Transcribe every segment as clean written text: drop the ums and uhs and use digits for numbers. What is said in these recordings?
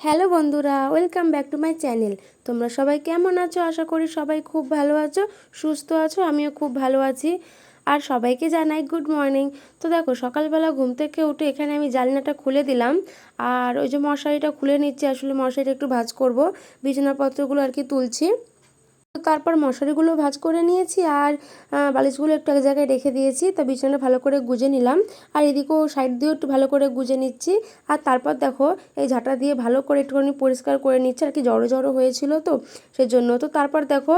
Hello বন্ধুরা, welcome back to my channel. তোমরা সবাই কেমন আছো? আশা করি সবাই খুব ভালো আছো, সুস্থ আছো। আমিও খুব ভালো আছি। আর সবাইকে জানাই গুড মর্নিং। তো দেখো, সকালবেলা ঘুম থেকে উঠে এখানে আমি জানলাটা খুলে দিলাম। আর ওই যে মশারিটা খুলে নিচ্ছি, আসলে মশারিটা একটু ভাঁজ করব, বিছানাপত্রগুলো আর কি তুলছি। তো তারপর মশারিগুলো ভাঁজ করে নিয়েছি আর বালিশগুলো একটু এক জায়গায় রেখে দিয়েছি। তো বিছানাটা ভালো করে গুজে নিলাম। আর এদিকেও সাইড দিয়েও একটু ভালো করে গুজে নিচ্ছি। আর তারপর দেখো, এই ঝাঁটা দিয়ে ভালো করে একটুখানি পরিষ্কার করে নিচ্ছি, আর কি জড়ো জড়ো হয়েছিল তো সেজন্য। তো তারপর দেখো,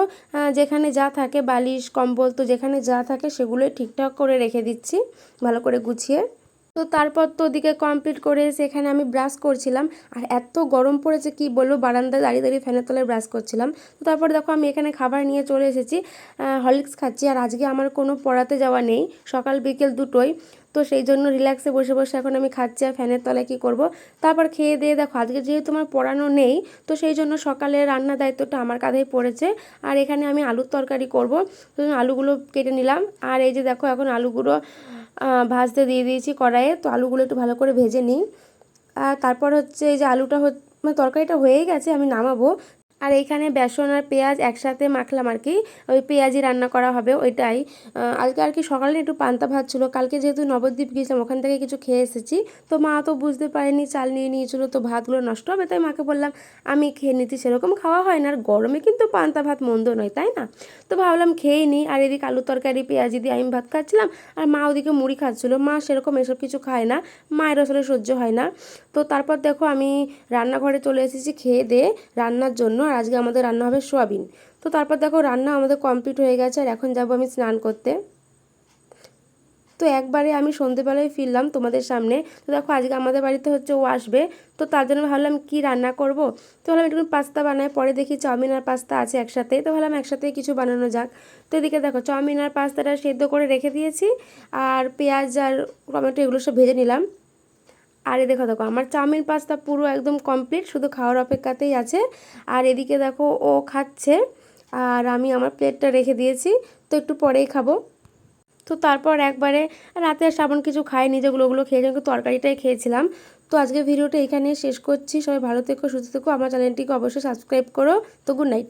যেখানে যা থাকে বালিশ কম্বল, তো যেখানে যা থাকে সেগুলোই ঠিকঠাক করে রেখে দিচ্ছি ভালো করে গুছিয়ে। তো তারপর তো ওদিকে কমপ্লিট করে এসে এখানে আমি ব্রাশ করছিলাম। আর এত গরম পড়েছে কি বলবো, বারান্দায় দাঁড়িয়ে দাঁড়িয়ে ফ্যানের তলায় ব্রাশ করছিলাম। তো তারপর দেখো, আমি এখানে খাবার নিয়ে চলে এসেছি, হরলিক্স খাচ্ছি। আর আজকে আমার কোনো পড়াতে যাওয়া নেই, সকাল বিকেল দুটোই। তো সেই জন্য রিল্যাক্সে বসে বসে এখন আমি খাচ্ছি আর ফ্যানের তলায় কী করব। তারপর খেয়ে দিয়ে দেখো, আজকে যেহেতু আমার পড়ানো নেই, তো সেই জন্য সকালে রান্নার দায়িত্বটা আমার কাঁধেই পড়েছে। আর এখানে আমি আলুর তরকারি করব, তো আলুগুলো কেটে নিলাম। আর এই যে দেখো, এখন আলুগুলো ভাজতে দিয়ে দিয়েছি কড়াইয়ে। তো আলুগুলো একটু ভালো করে ভেজে নিই। আর তারপর হচ্ছে এই যে আলুটা মানে তরকারিটা হয়েই গেছে, আমি নামাবো। আর এইখানে বেসন আর পেঁয়াজ একসাথে মাখলাম আর কি, ওই পেঁয়াজি রান্না করা হবে ওইটাই। আজকে আর কি সকালে একটু পান্তা ভাত ছিল, কালকে যেহেতু নবদ্বীপ গিয়েছিলাম ওখান থেকে কিছু খেয়ে এসেছি। তো মা তো বুঝতে পারেনি, চাল নিয়ে নিয়েছিল, তো ভাতগুলো নষ্ট হবে, তাই মাকে বললাম আমি খেয়ে নিচ্ছি। সেরকম খাওয়া হয় না, আর গরমে কিন্তু পান্তা ভাত মন্দ নয়, তাই না? তো ভাবলাম খেয়েই নিই। আর এদিকে আলু তরকারি পেঁয়াজি দিয়ে আমি ভাত খাচ্ছিলাম, আর মা ওদিকে মুড়ি খাচ্ছিল। মা সেরকম এসব কিছু খায় না, মায়ের আসলে সহ্য হয় না। তো তারপর দেখো, আমি রান্নাঘরে চলে এসেছি খেয়ে দিয়ে রান্নার জন্য। আর আজকে আমাদের রান্না হবে সোয়াবিন। তো তারপর দেখো, রান্না আমাদের কমপ্লিট হয়ে গেছে, আর এখন যাব আমি স্নান করতে। তো একবারে আমি সন্ধেবেলায় ফিরলাম তোমাদের সামনে। তো দেখো, আজকে আমাদের বাড়িতে হচ্ছে ও আসবে, তো তার জন্য ভাবলাম কি রান্না করব। তো ভাবলাম একটু পাস্তা বানাই, পরে দেখি চাউমিন আর পাস্তা আছে একসাথে, তো ভাবলাম একসাথেই কিছু বানানো যাক। তো এদিকে দেখো, চাউমিন আর পাস্তাটা সেদ্ধ করে রেখে দিয়েছি, আর পেঁয়াজ আর টমেটো এগুলো সব ভেজে নিলাম। আর দেখো দেখো, আমার চাউমিন পাস্তা পুরো একদম কমপ্লিট, শুধু খাওয়ার অপেক্ষাতেই আছে। আর এদিকে দেখো, ও খাচ্ছে, আর আমি আমার প্লেটটা রেখে দিয়েছি, তো একটু পরেই খাবো। তো তারপর একবারে রাতে আর সাবান কিছু খাইনি, যেগুলো ওগুলো খেয়েছিলাম, কিন্তু তরকারিটাই খেয়েছিলাম। তো আজকে ভিডিওটা এখানে শেষ করছি। সবাই ভালো থেকো, সুস্থ থেকো, আমার চ্যানেলটিকে অবশ্যই সাবস্ক্রাইব করো। তো গুড নাইট।